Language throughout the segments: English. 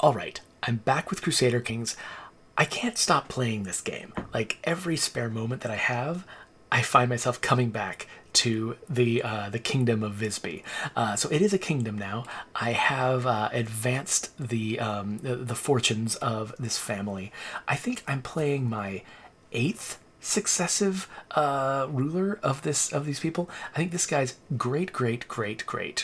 Alright, I'm back with Crusader Kings. I can't stop playing this game. Like, every spare moment that I have, I find myself coming back to the kingdom of Visby. So it is a kingdom now. I have advanced the fortunes of this family. I think I'm playing my eighth successive ruler of these people. I think this guy's great grandfather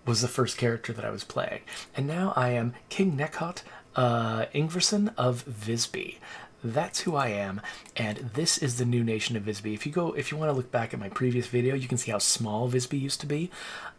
was the first character that I was playing, and now I am King Nekot Ingvarsson of Visby. That's who I am, and this is the new nation of Visby. If you want to look back at my previous video, you can see how small Visby used to be.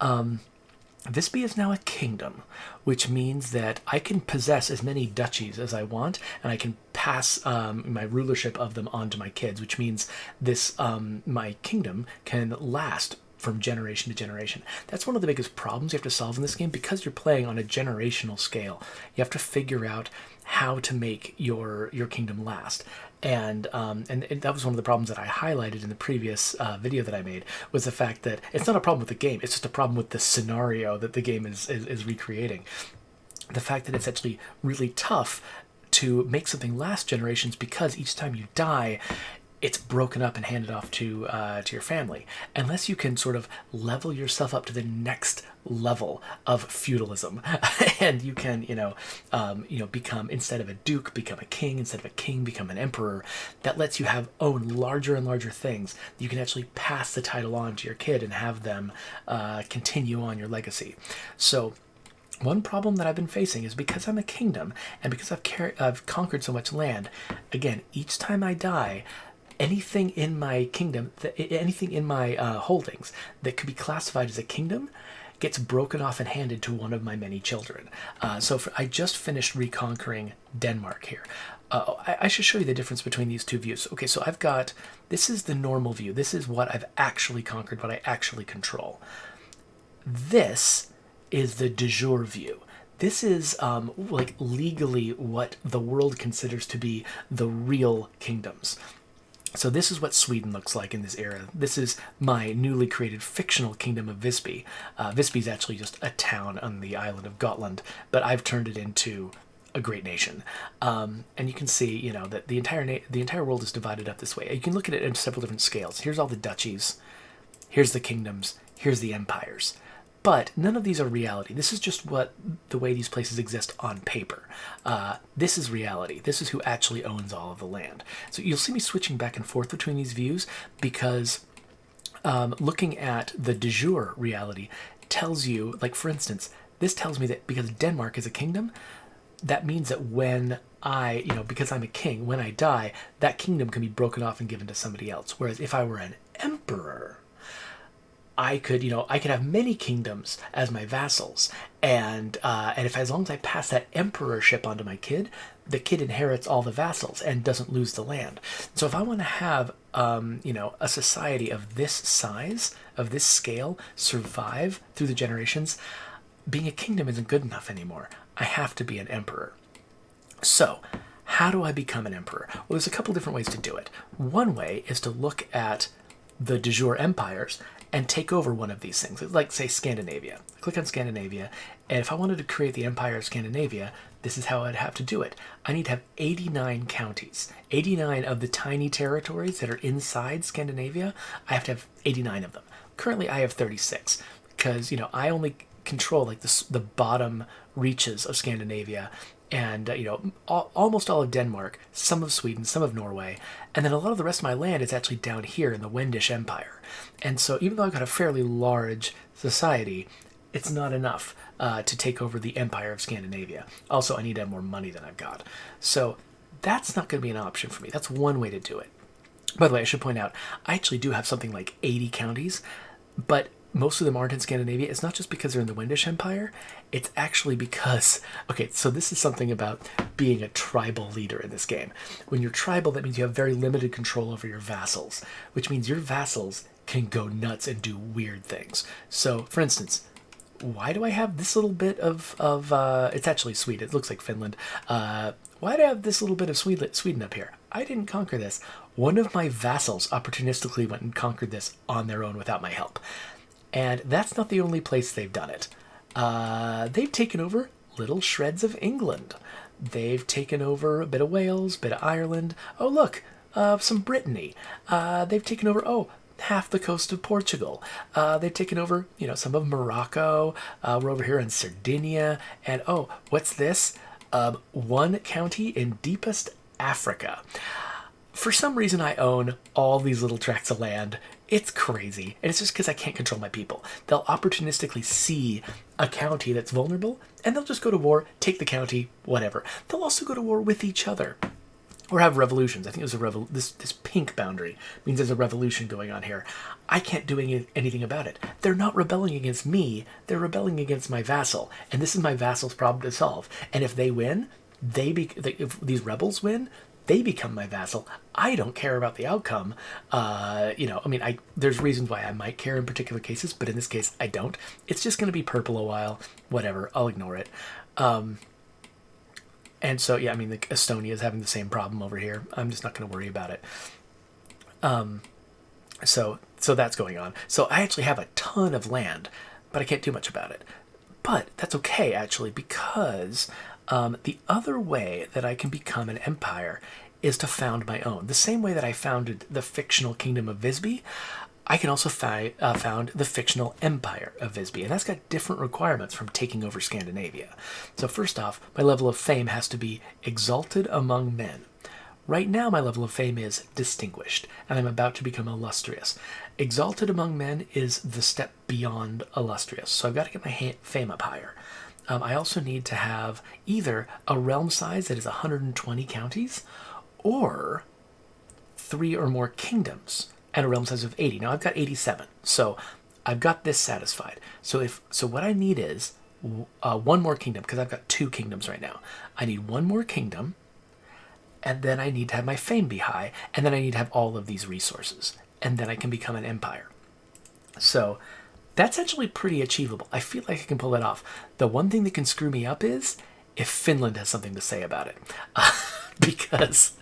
Visby is now a kingdom, which means that I can possess as many duchies as I want, and I can pass my rulership of them on to my kids, which means this my kingdom can last from generation to generation. That's one of the biggest problems you have to solve in this game, because you're playing on a generational scale. You have to figure out how to make your kingdom last. And that was one of the problems that I highlighted in the previous video that I made, was the fact that it's not a problem with the game, it's just a problem with the scenario that the game is recreating. The fact that it's actually really tough to make something last generations, because each time you die, it's broken up and handed off to your family, unless you can sort of level yourself up to the next level of feudalism, and you can become, instead of a duke, become a king, instead of a king, become an emperor. That lets you own larger and larger things. You can actually pass the title on to your kid and have them continue on your legacy. So one problem that I've been facing is, because I'm a kingdom and because I've conquered so much land, again, each time I die, anything in my kingdom, anything in my holdings that could be classified as a kingdom gets broken off and handed to one of my many children. I just finished reconquering Denmark here. I should show you the difference between these two views. Okay, so this is the normal view. This is what I've actually conquered, what I actually control. This is the de jure view. This is like legally what the world considers to be the real kingdoms. So this is what Sweden looks like in this era. This is my newly created fictional kingdom of Visby. Visby is actually just a town on the island of Gotland, but I've turned it into a great nation. And you can see, that the entire world is divided up this way. You can look at it in several different scales. Here's all the duchies. Here's the kingdoms. Here's the empires. But none of these are reality. This is just the way these places exist on paper. This is reality. This is who actually owns all of the land. So you'll see me switching back and forth between these views, because looking at the de jure reality tells you, like, for instance, this tells me that because Denmark is a kingdom, that means that when because I'm a king, when I die, that kingdom can be broken off and given to somebody else. Whereas if I were an emperor, I could have many kingdoms as my vassals, and as long as I pass that emperorship onto my kid, the kid inherits all the vassals and doesn't lose the land. So if I want to have a society of this size, of this scale, survive through the generations, being a kingdom isn't good enough anymore. I have to be an emperor. So how do I become an emperor? Well, there's a couple different ways to do it. One way is to look at the de jure empires and take over one of these things, like, say, Scandinavia. Click on Scandinavia, and if I wanted to create the Empire of Scandinavia, this is how I'd have to do it. I need to have 89 counties. 89 of the tiny territories that are inside Scandinavia, I have to have 89 of them. Currently, I have 36, because, I only control, like, the bottom reaches of Scandinavia, and almost all of Denmark, some of Sweden, some of Norway, and then a lot of the rest of my land is actually down here in the Wendish Empire. And so even though I've got a fairly large society, it's not enough to take over the Empire of Scandinavia. Also, I need to have more money than I've got. So that's not going to be an option for me. That's one way to do it. By the way, I should point out, I actually do have something like 80 counties, but most of them aren't in Scandinavia. It's not just because they're in the Wendish Empire. It's actually because, okay, so this is something about being a tribal leader in this game. When you're tribal, that means you have very limited control over your vassals, which means your vassals can go nuts and do weird things. So, for instance, why do I have this little bit of it's actually Sweden. It looks like Finland. Why do I have this little bit of Sweden up here? I didn't conquer this. One of my vassals opportunistically went and conquered this on their own without my help. And that's not the only place they've done it. They've taken over little shreds of England. They've taken over a bit of Wales, a bit of Ireland. Oh, look, some Brittany. They've taken over, half the coast of Portugal. They've taken over, some of Morocco. We're over here in Sardinia. And, what's this? One county in deepest Africa. For some reason, I own all these little tracts of land. It's crazy. And it's just because I can't control my people. They'll opportunistically see a county that's vulnerable, and they'll just go to war, take the county, whatever. They'll also go to war with each other. Or have revolutions. I think there's this pink boundary means there's a revolution going on here. I can't do anything about it. They're not rebelling against me. They're rebelling against my vassal. And this is my vassal's problem to solve. And if they win, if these rebels win, they become my vassal. I don't care about the outcome. There's reasons why I might care in particular cases, but in this case, I don't. It's just going to be purple a while. Whatever. I'll ignore it. And so, Estonia is having the same problem over here. I'm just not going to worry about it. So that's going on. So I actually have a ton of land, but I can't do much about it. But that's okay, actually, because the other way that I can become an empire is to found my own. The same way that I founded the fictional kingdom of Visby, I can also found the fictional empire of Visby, and that's got different requirements from taking over Scandinavia. So first off, my level of fame has to be exalted among men. Right now, my level of fame is distinguished, and I'm about to become illustrious. Exalted among men is the step beyond illustrious, so I've got to get my fame up higher. I also need to have either a realm size that is 120 counties, or 3 or more kingdoms, and a realm size of 80. Now I've got 87, so I've got this satisfied. So what I need is one more kingdom, because I've got 2 kingdoms right now. I need one more kingdom, and then I need to have my fame be high, and then I need to have all of these resources, and then I can become an empire. So that's actually pretty achievable. I feel like I can pull that off. The one thing that can screw me up is if Finland has something to say about it. Because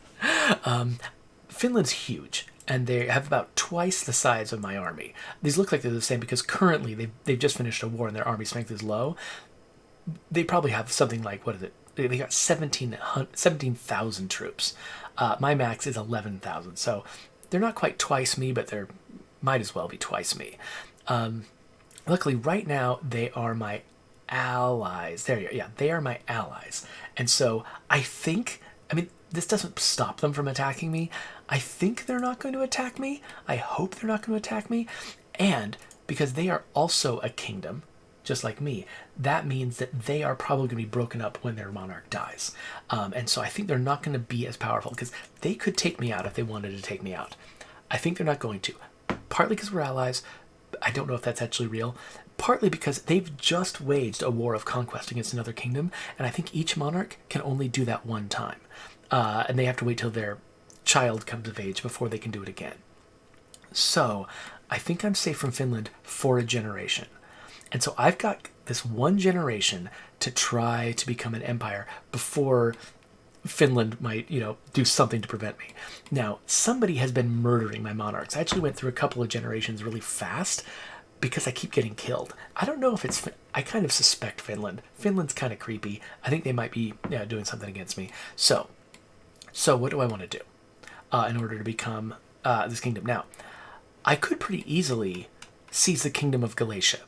Finland's huge, and they have about twice the size of my army. These look like they're the same because currently they've just finished a war and their army strength is low. They probably have something like, what is it? They got 17,000 troops. My max is 11,000, so they're not quite twice me, but they're might as well be twice me. Luckily, right now, they are my allies. There you go. Yeah, they are my allies. And so I think, this doesn't stop them from attacking me. I think they're not going to attack me. I hope they're not going to attack me. And because they are also a kingdom, just like me, that means that they are probably going to be broken up when their monarch dies. And so I think they're not going to be as powerful because they could take me out if they wanted to take me out. I think they're not going to. Partly because we're allies. I don't know if that's actually real. Partly because they've just waged a war of conquest against another kingdom, and I think each monarch can only do that one time. And they have to wait till their child comes of age before they can do it again. So I think I'm safe from Finland for a generation. And so I've got this one generation to try to become an empire before Finland might, do something to prevent me. Now, somebody has been murdering my monarchs. I actually went through a couple of generations really fast because I keep getting killed. I don't know if it's... I kind of suspect Finland. Finland's kind of creepy. I think they might be doing something against me. So what do I want to do in order to become this kingdom? Now, I could pretty easily seize the kingdom of Galicia.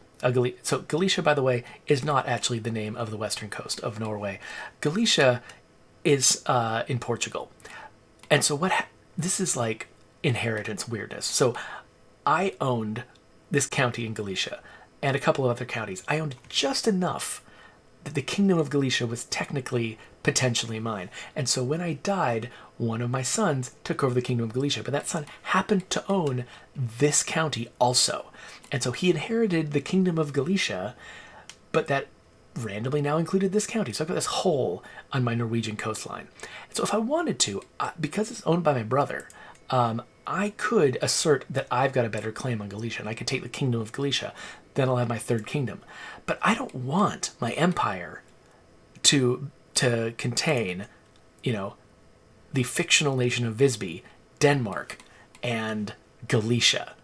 So Galicia, by the way, is not actually the name of the western coast of Norway. Galicia is in Portugal. And so this is like inheritance weirdness. So I owned this county in Galicia and a couple of other counties. I owned just enough that the kingdom of Galicia was technically potentially mine. And so when I died, one of my sons took over the kingdom of Galicia, but that son happened to own this county also. And so he inherited the kingdom of Galicia, but that randomly now included this county. So I've got this hole on my Norwegian coastline. So if I wanted to, because it's owned by my brother, I could assert that I've got a better claim on Galicia, and I could take the kingdom of Galicia. Then I'll have my third kingdom. But I don't want my empire to contain, the fictional nation of Visby, Denmark, and Galicia.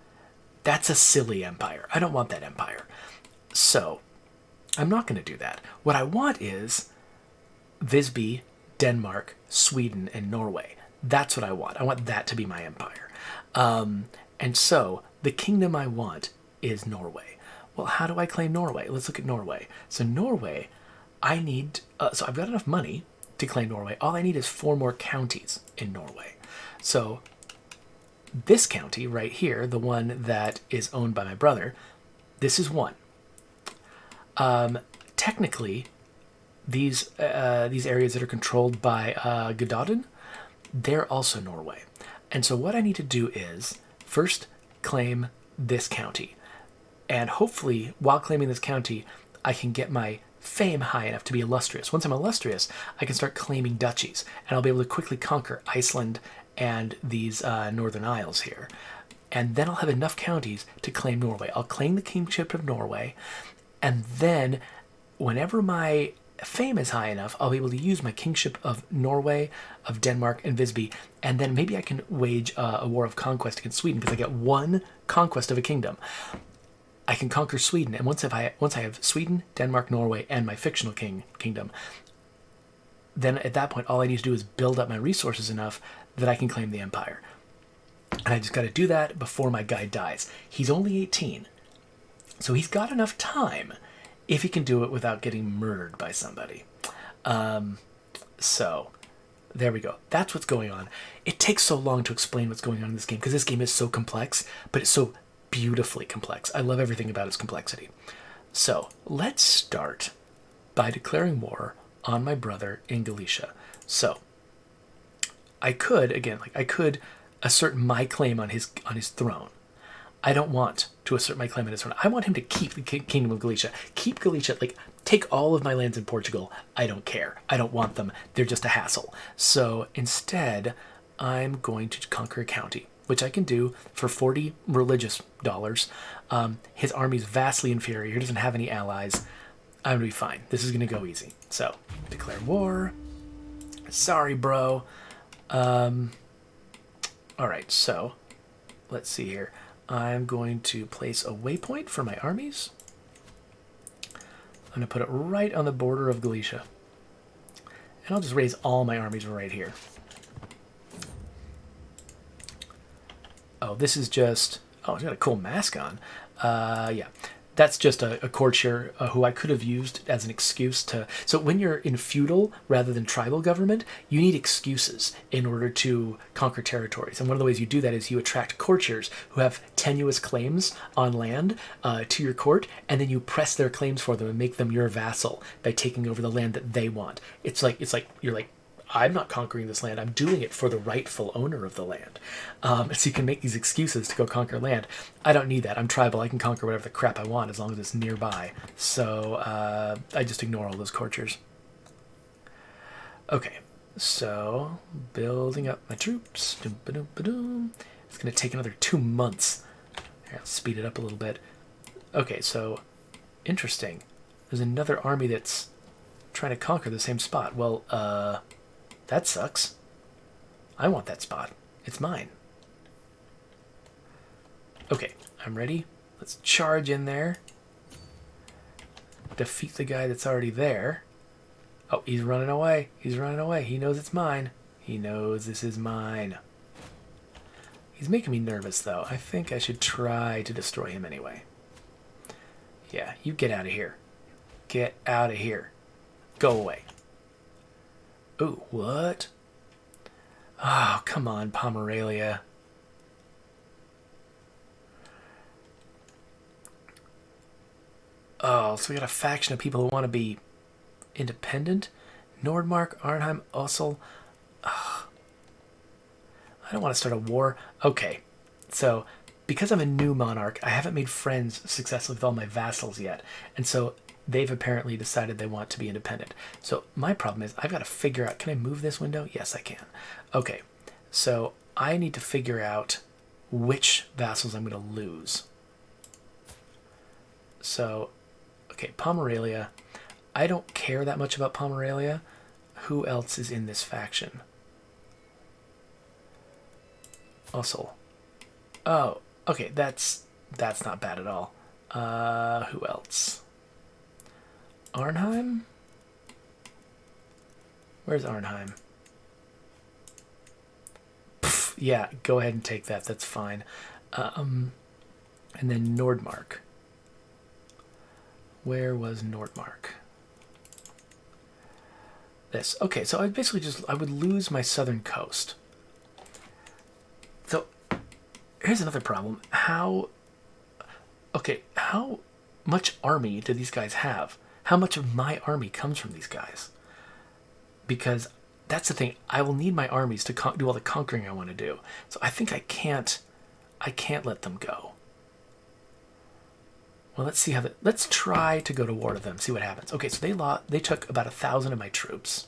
That's a silly empire. I don't want that empire. So I'm not going to do that. What I want is Visby, Denmark, Sweden, and Norway. That's what I want. I want that to be my empire. And so the kingdom I want is Norway. Well, how do I claim Norway? Let's look at Norway. So Norway, I need. So I've got enough money to claim Norway. All I need is 4 more counties in Norway. So this county right here, the one that is owned by my brother, this is one. Technically, these areas that are controlled by Gododin, they're also Norway. And so what I need to do is first claim this county. And hopefully, while claiming this county, I can get my fame high enough to be illustrious. Once I'm illustrious, I can start claiming duchies, and I'll be able to quickly conquer Iceland and these Northern Isles here. And then I'll have enough counties to claim Norway. I'll claim the kingship of Norway, and then whenever my fame is high enough, I'll be able to use my kingship of Norway, of Denmark, and Visby, and then maybe I can wage a war of conquest against Sweden because I get 1 conquest of a kingdom. I can conquer Sweden, and once I have Sweden, Denmark, Norway, and my fictional kingdom, then at that point all I need to do is build up my resources enough that I can claim the empire. And I just got to do that before my guy dies. He's only 18, so he's got enough time if he can do it without getting murdered by somebody. So there we go. That's what's going on. It takes so long to explain what's going on in this game because this game is so complex, but it's so beautifully complex. I love everything about its complexity. So let's start by declaring war on my brother in Galicia. So I could assert my claim on his throne. I don't want to assert my claim on his throne. I want him to keep the kingdom of Galicia. Keep Galicia, take all of my lands in Portugal. I don't care. I don't want them. They're just a hassle. So instead, I'm going to conquer a county, which I can do for 40 religious dollars. His army's vastly inferior. He doesn't have any allies. I'm going to be fine. This is going to go easy. So, declare war. Sorry, bro. All right, so let's see here. I'm going to place a waypoint for my armies. I'm going to put it right on the border of Galicia. And I'll just raise all my armies right here. Oh, this is just... Oh, it's got a cool mask on. Yeah. That's just a courtier who I could have used as an excuse to... So when you're in feudal rather than tribal government, you need excuses in order to conquer territories. And one of the ways you do that is you attract courtiers who have tenuous claims on land to your court, and then you press their claims for them and make them your vassal by taking over the land that they want. It's like you're like, I'm not conquering this land. I'm doing it for the rightful owner of the land. So you can make these excuses to go conquer land. I don't need that. I'm tribal. I can conquer whatever the crap I want as long as it's nearby. So I just ignore all those courtiers. Okay, so building up my troops. It's going to take another 2 months. Here, I'll speed it up a little bit. Okay, so interesting. There's another army that's trying to conquer the same spot. Well, that sucks. I want that spot. It's mine. Okay, I'm ready. Let's charge in there. Defeat the guy that's already there. Oh, he's running away. He's running away. He knows it's mine. He knows this is mine. He's making me nervous, though. I think I should try to destroy him anyway. Yeah, you get out of here. Get out of here. Go away. Ooh, what? Oh, come on, Pomerania. Oh, so we got a faction of people who want to be independent? Nordmark, Arnheim, Ussel. Oh, I don't want to start a war. Okay, so because I'm a new monarch, I haven't made friends successfully with all my vassals yet. And so they've apparently decided they want to be independent. So my problem is I've got to figure out, can I move this window? Yes, I can. Okay, so I need to figure out which vassals I'm going to lose. So, okay, Pomerania. I don't care that much about Pomerania. Who else is in this faction? Ussel. Oh, okay, that's not bad at all. Who else? Arnheim? Where's Arnheim? Pff, yeah, go ahead and take that. That's fine. And then Nordmark. Where was Nordmark? This. Okay, so I basically I would lose my southern coast. So here's another problem. How much army do these guys have? How much of my army comes from these guys? Because that's the thing. I will need my armies to do all the conquering I want to do. So I think I can't let them go. Well, let's see how let's try to go to war with them. See what happens. Okay, so they took about 1,000 of my troops.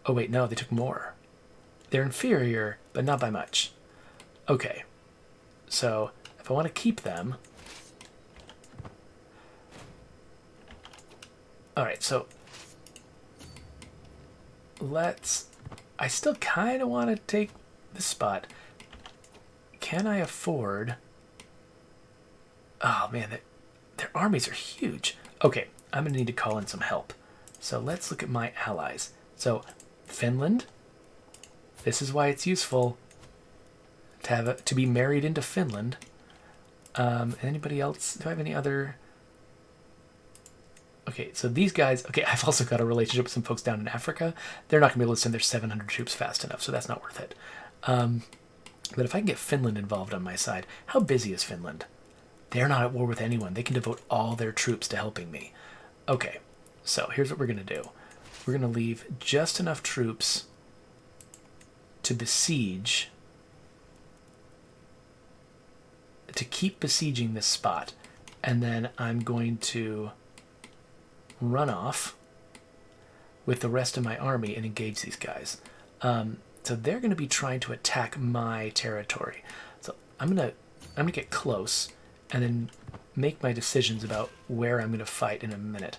Oh wait, no, they took more. They're inferior, but not by much. Okay, so if I want to keep them, all right. So I still kind of want to take this spot. Can I afford? Oh man, their armies are huge. Okay, I'm gonna need to call in some help. So let's look at my allies. So Finland. This is why it's useful to be married into Finland. Anybody else? Do I have any other? Okay, so these guys. Okay, I've also got a relationship with some folks down in Africa. They're not gonna be able to send their 700 troops fast enough, so that's not worth it. But if I can get Finland involved on my side, how busy is Finland? They're not at war with anyone. They can devote all their troops to helping me. Okay, so here's what we're going to do. We're going to leave just enough troops to besiege, to keep besieging this spot. And then I'm going to run off with the rest of my army and engage these guys. So they're going to be trying to attack my territory. So I'm going to get close and then make my decisions about where I'm going to fight in a minute.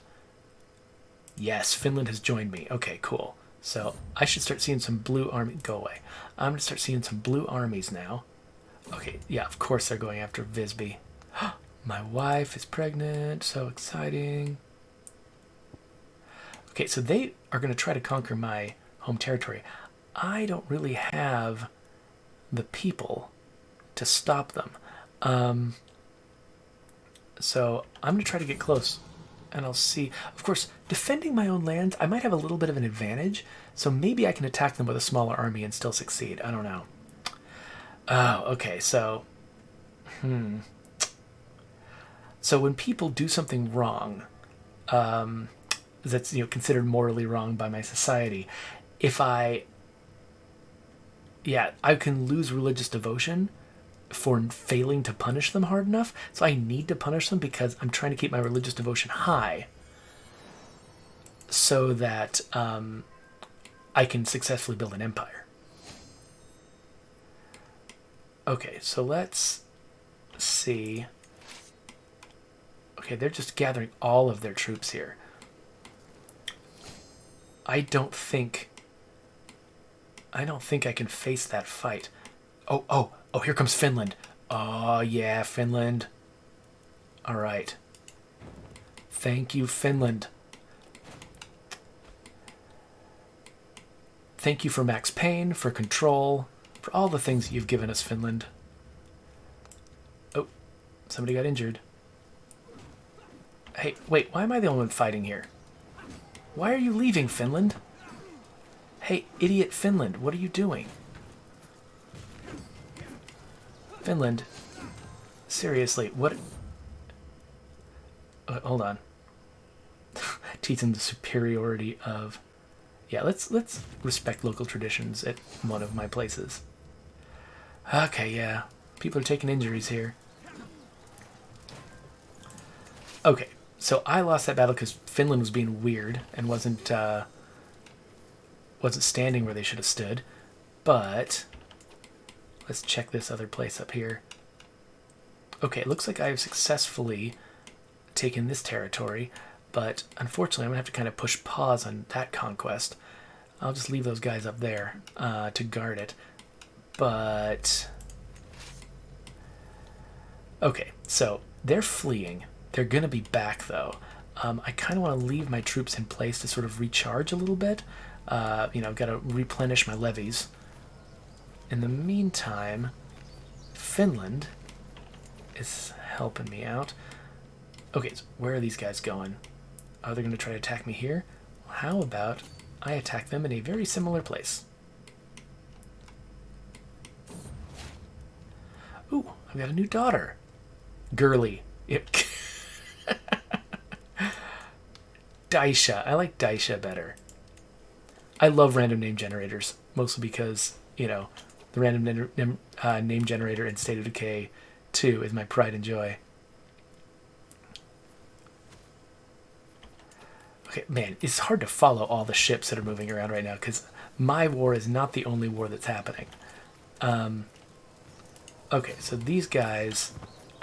Yes, Finland has joined me. Okay, cool. So I should start seeing some blue army. Go away. I'm going to start seeing some blue armies now. Okay, yeah, of course they're going after Visby. My wife is pregnant. So exciting. Okay, so they are going to try to conquer my home territory. I don't really have the people to stop them. So I'm going to try to get close, and I'll see. Of course, defending my own lands, I might have a little bit of an advantage, so maybe I can attack them with a smaller army and still succeed. I don't know. Oh, okay, so... So when people do something wrong, that's considered morally wrong by my society, if I can lose religious devotion for failing to punish them hard enough. So I need to punish them because I'm trying to keep my religious devotion high so that I can successfully build an empire. Okay, so let's see. Okay, they're just gathering all of their troops here. I don't think I can face that fight. Oh, here comes Finland. Oh, yeah, Finland. All right. Thank you, Finland. Thank you for Max Payne, for control, for all the things that you've given us, Finland. Oh, somebody got injured. Hey, wait, why am I the only one fighting here? Why are you leaving, Finland? Hey, idiot Finland, what are you doing? Finland, seriously, what? Hold on. Teach them the superiority of... Yeah, let's respect local traditions at one of my places. Okay, yeah. People are taking injuries here. Okay, so I lost that battle because Finland was being weird and wasn't standing where they should have stood. But let's check this other place up here. Okay, it looks like I have successfully taken this territory, but unfortunately I'm going to have to kind of push pause on that conquest. I'll just leave those guys up there to guard it. But... okay, so they're fleeing. They're going to be back, though. I kind of want to leave my troops in place to sort of recharge a little bit. I've got to replenish my levies. In the meantime, Finland is helping me out. Okay, so where are these guys going? Oh, they're going to try to attack me here? Well, how about I attack them in a very similar place? Ooh, I've got a new daughter. Girly. Yep. Daisha. I like Daisha better. I love random name generators, mostly because, the random name generator in State of Decay 2 is my pride and joy. Okay, man, it's hard to follow all the ships that are moving around right now because my war is not the only war that's happening. Okay, so these guys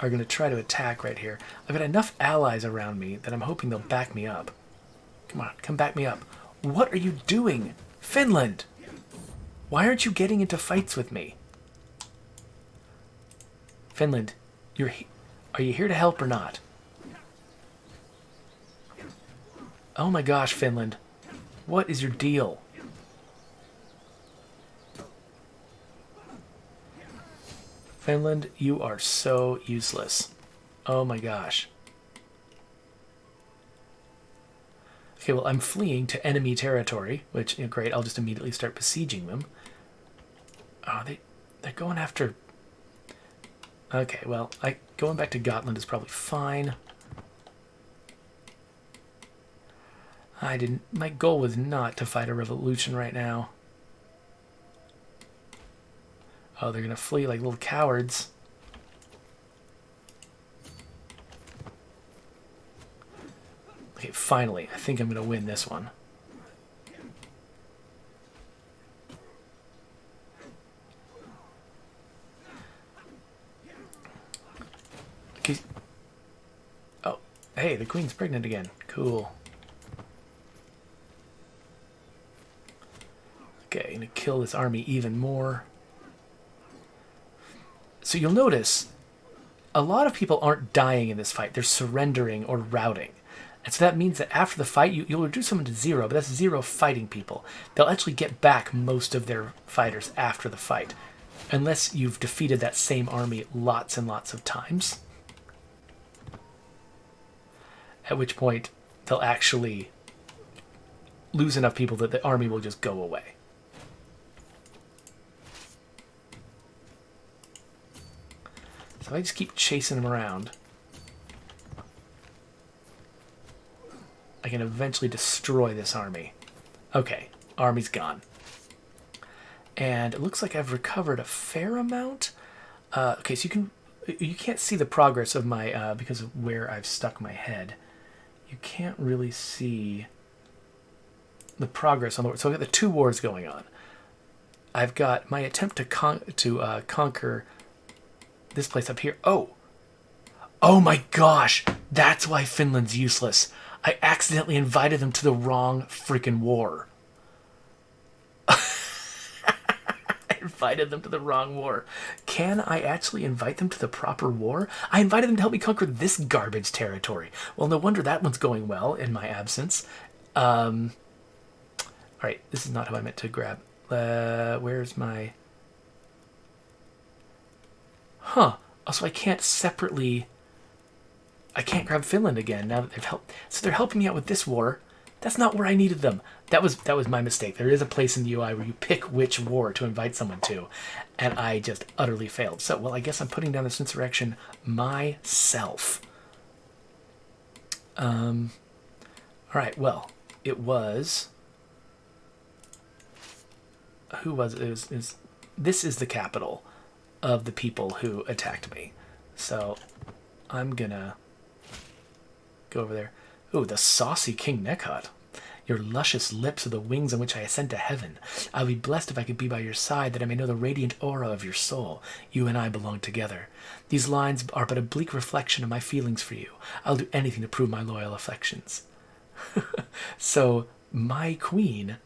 are going to try to attack right here. I've got enough allies around me that I'm hoping they'll back me up. Come on, come back me up. What are you doing? Finland! Why aren't you getting into fights with me? Finland, are you here to help or not? Oh my gosh, Finland. What is your deal? Finland, you are so useless. Oh my gosh. Okay, well, I'm fleeing to enemy territory, which, great, I'll just immediately start besieging them. Oh, they're going after... Okay, well, going back to Gotland is probably fine. My goal was not to fight a revolution right now. Oh, they're going to flee like little cowards. Okay, finally, I think I'm going to win this one. Okay. Oh, hey, the queen's pregnant again. Cool. Okay, I'm going to kill this army even more. So you'll notice a lot of people aren't dying in this fight. They're surrendering or routing. And so that means that after the fight, you'll reduce someone to 0, but that's 0 fighting people. They'll actually get back most of their fighters after the fight, unless you've defeated that same army lots and lots of times. At which point, they'll actually lose enough people that the army will just go away. So I just keep chasing them around, I can eventually destroy this army. Okay, army's gone. And it looks like I've recovered a fair amount. Okay, so you can't see the progress of my, because of where I've stuck my head. You can't really see the progress on the war. So I've got the 2 wars going on. I've got my attempt to conquer this place up here. Oh my gosh, that's why Finland's useless. I accidentally invited them to the wrong freaking war. I invited them to the wrong war. Can I actually invite them to the proper war? I invited them to help me conquer this garbage territory. Well, no wonder that one's going well in my absence. Alright, this is not how I meant to grab. Where's my... Huh. Also, I can't separately... I can't grab Finland again now that they've helped. So they're helping me out with this war. That's not where I needed them. That was my mistake. There is a place in the UI where you pick which war to invite someone to, and I just utterly failed. So, well, I guess I'm putting down this insurrection myself. All right. Well, it was. Who was it? It was this is the capital of the people who attacked me. So, I'm gonna go over there. Ooh, the saucy King Nekhot. Your luscious lips are the wings on which I ascend to heaven. I'll be blessed if I could be by your side, that I may know the radiant aura of your soul. You and I belong together. These lines are but a bleak reflection of my feelings for you. I'll do anything to prove my loyal affections. So, my queen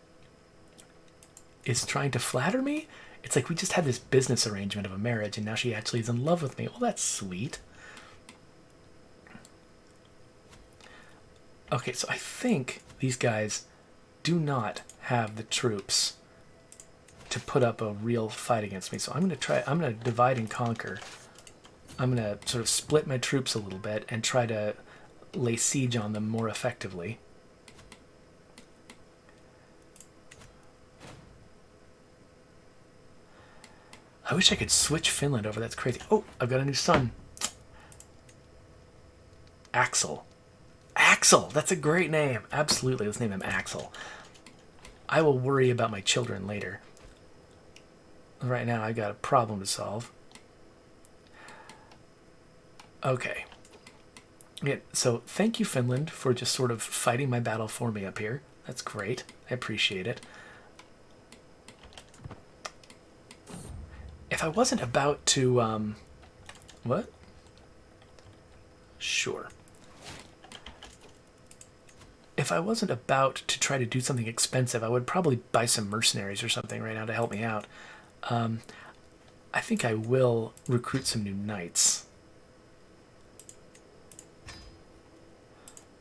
is trying to flatter me? It's like we just had this business arrangement of a marriage, and now she actually is in love with me. Well, that's sweet. Okay, so I think these guys do not have the troops to put up a real fight against me. So I'm going to divide and conquer. I'm going to sort of split my troops a little bit and try to lay siege on them more effectively. I wish I could switch Finland over. That's crazy. Oh, I've got a new son. Axel. Axel! That's a great name. Absolutely, let's name him Axel. I will worry about my children later. Right now, I've got a problem to solve. Okay. Yeah, so thank you, Finland, for just sort of fighting my battle for me up here. That's great. I appreciate it. If I wasn't about to, what? Sure. If I wasn't about to try to do something expensive, I would probably buy some mercenaries or something right now to help me out. I think I will recruit some new knights.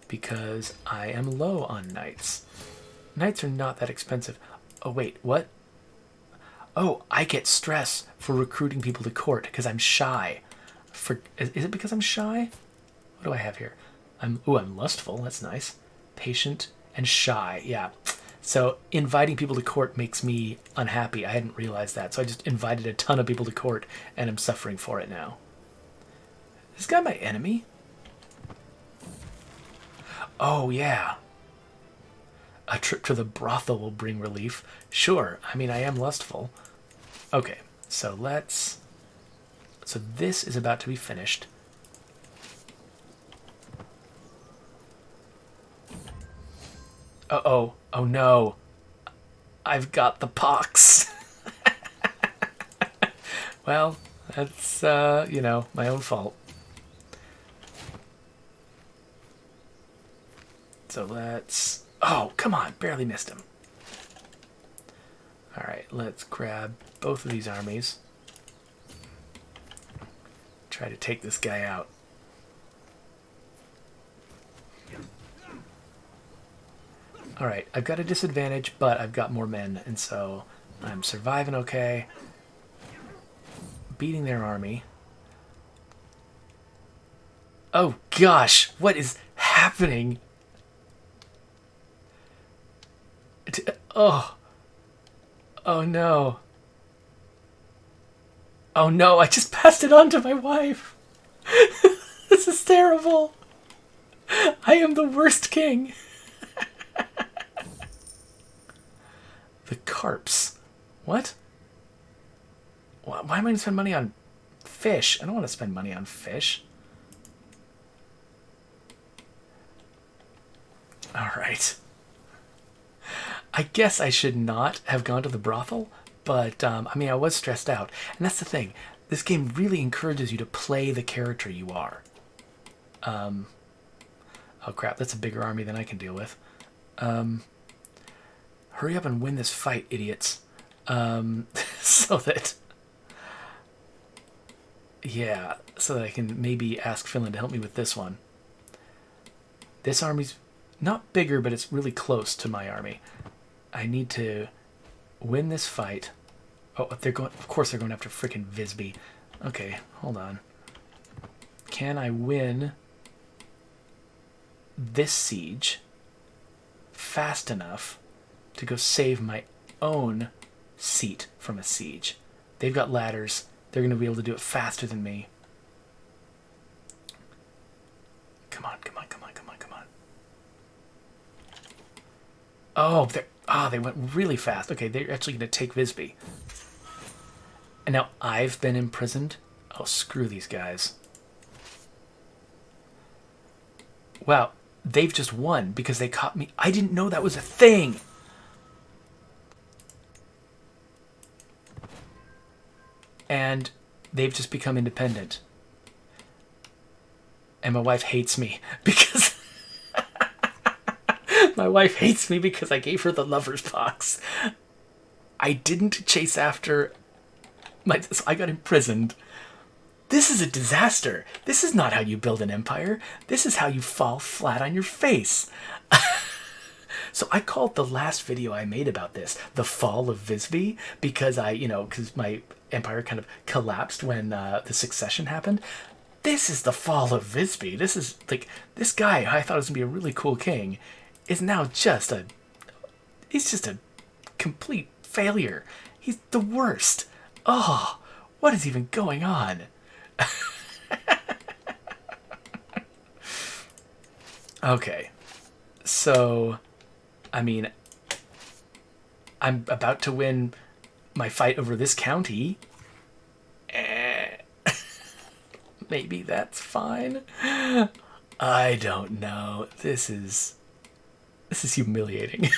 Because I am low on knights. Knights are not that expensive. Oh, wait, what? Oh, I get stress for recruiting people to court because I'm shy. Is it because I'm shy? What do I have here? I'm lustful. That's nice. Patient and shy. Yeah. So inviting people to court makes me unhappy. I hadn't realized that. So I just invited a ton of people to court and I'm suffering for it now. Is this guy my enemy? Oh, yeah. A trip to the brothel will bring relief. Sure. I mean, I am lustful. Okay. So let's... So this is about to be finished. Uh-oh. Oh, no. I've got the pox. Well, that's, you know, my own fault. So let's... Oh, come on. Barely missed him. All right, let's grab both of these armies. Try to take this guy out. All right, I've got a disadvantage, but I've got more men, and so I'm surviving okay. Beating their army. Oh, gosh, what is happening? Oh. Oh, no. Oh, no, I just passed it on to my wife. This is terrible. I am the worst king. The carps. What? Why am I going to spend money on fish? I don't want to spend money on fish. All right. I guess I should not have gone to the brothel, but, I mean, I was stressed out. And that's the thing. This game really encourages you to play the character you are. Oh, crap. That's a bigger army than I can deal with. Hurry up and win this fight, idiots. So that... Yeah, so that I can maybe ask Finland to help me with this one. This army's not bigger, but it's really close to my army. I need to win this fight. Oh, they're going. Of course, they're going after frickin' Visby. Okay, hold on. Can I win this siege fast enough to go save my own seat from a siege? They've got ladders. They're going to be able to do it faster than me. Come on, come on, come on, come on, come on. Oh, they went really fast. Okay, they're actually going to take Visby. And now I've been imprisoned? Oh, screw these guys. Wow, they've just won because they caught me. I didn't know that was a thing. And they've just become independent. And my wife hates me because... My wife hates me because I gave her the lover's box. I didn't chase after... So I got imprisoned. This is a disaster. This is not how you build an empire. This is how you fall flat on your face. So I called the last video I made about this the fall of Visby, because because my empire kind of collapsed when the succession happened. This is the fall of Visby. This is like, this guy I thought was gonna be a really cool king is now he's just a complete failure. He's the worst. Oh, what is even going on? Okay, so, I mean, I'm about to win my fight over this county. Maybe that's fine. I don't know. This is humiliating.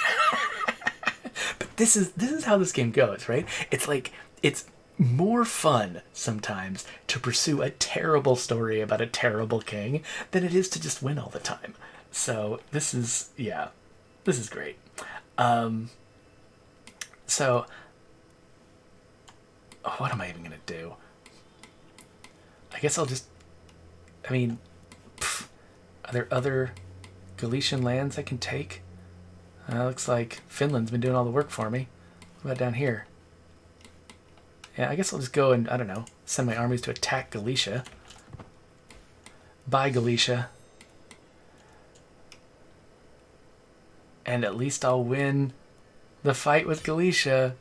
But this is how this game goes, right? It's like, it's more fun sometimes to pursue a terrible story about a terrible king than it is to just win all the time. So this is great. So what am I even gonna do? I guess I'll just, I mean, are there other Galician lands I can take? Looks like Finland's been doing all the work for me. What about down here? Yeah, I guess I'll just go and, I don't know, send my armies to attack Galicia. Bye, Galicia. And at least I'll win the fight with Galicia.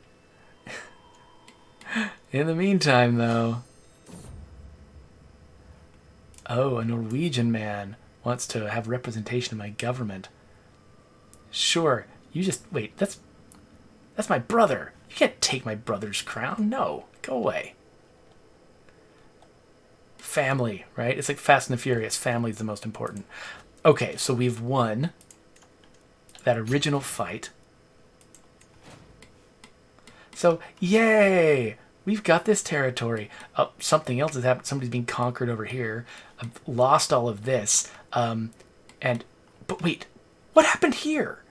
In the meantime, though... Oh, a Norwegian man wants to have representation in my government. Sure, you just... Wait, that's my brother. You can't take my brother's crown. No, go away. Family, right? It's like Fast and the Furious. Family's the most important. Okay, so we've won that original fight. So, yay! We've got this territory. Oh, something else has happened. Somebody's being conquered over here. I've lost all of this. But wait, what happened here?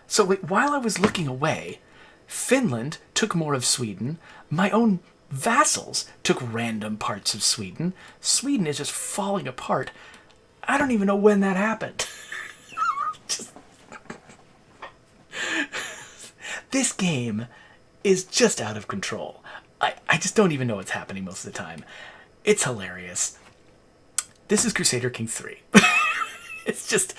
So wait, while I was looking away, Finland took more of Sweden. My own vassals took random parts of Sweden. Sweden is just falling apart. I don't even know when that happened. This game is just out of control. I just don't even know what's happening most of the time. It's hilarious. This is Crusader Kings III. It's just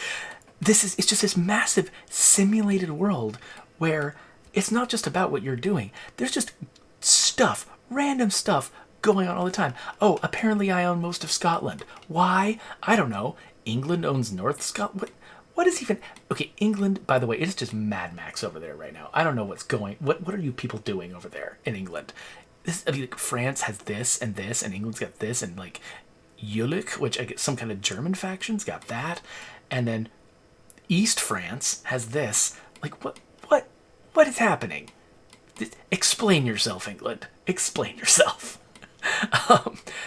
this massive simulated world where it's not just about what you're doing. There's just stuff, random stuff going on all the time. Oh, apparently I own most of Scotland. Why? I don't know. England owns North Scotland. What is even... Okay, England, by the way, it's just Mad Max over there right now. I don't know what's going... What are you people doing over there in England? I mean, like, France has this, and England's got this, and, like, Jülich, which I guess some kind of German faction's got that, and then East France has this. Like, what is happening? Explain yourself, England. Explain yourself.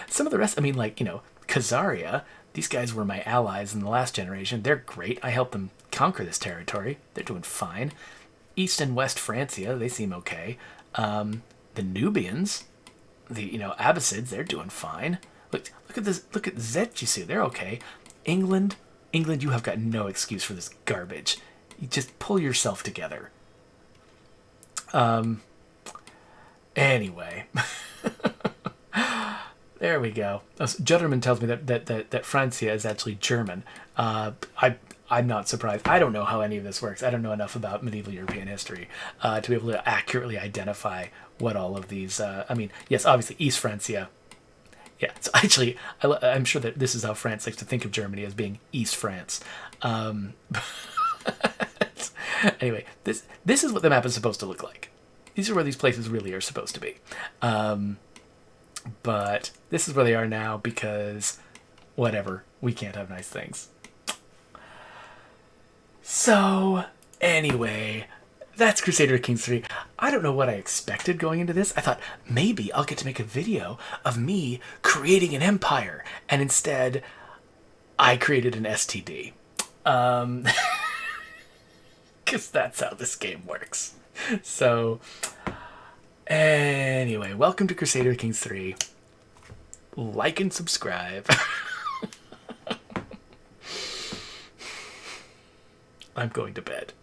Some of the rest, I mean, like, Khazaria, these guys were my allies in the last generation. They're great. I helped them conquer this territory. They're doing fine. East and West Francia, they seem okay. The Nubians, the Abbasids, they're doing fine. Look at this. Look at Zetjisu, they're okay. England, you have got no excuse for this garbage. You just pull yourself together. Anyway, there we go. Jutterman tells me that Francia is actually German. I'm not surprised. I don't know how any of this works. I don't know enough about medieval European history to be able to accurately identify what all of these... I mean, yes, obviously East Francia. Yeah, so actually, I'm sure that this is how France likes to think of Germany, as being East France. Anyway, this is what the map is supposed to look like. These are where these places really are supposed to be. But this is where they are now because, whatever, we can't have nice things. So, anyway, that's Crusader Kings III. I don't know what I expected going into this. I thought maybe I'll get to make a video of me creating an empire, and instead, I created an STD. Because that's how this game works. So, anyway, welcome to Crusader Kings III. like and subscribe. I'm going to bed.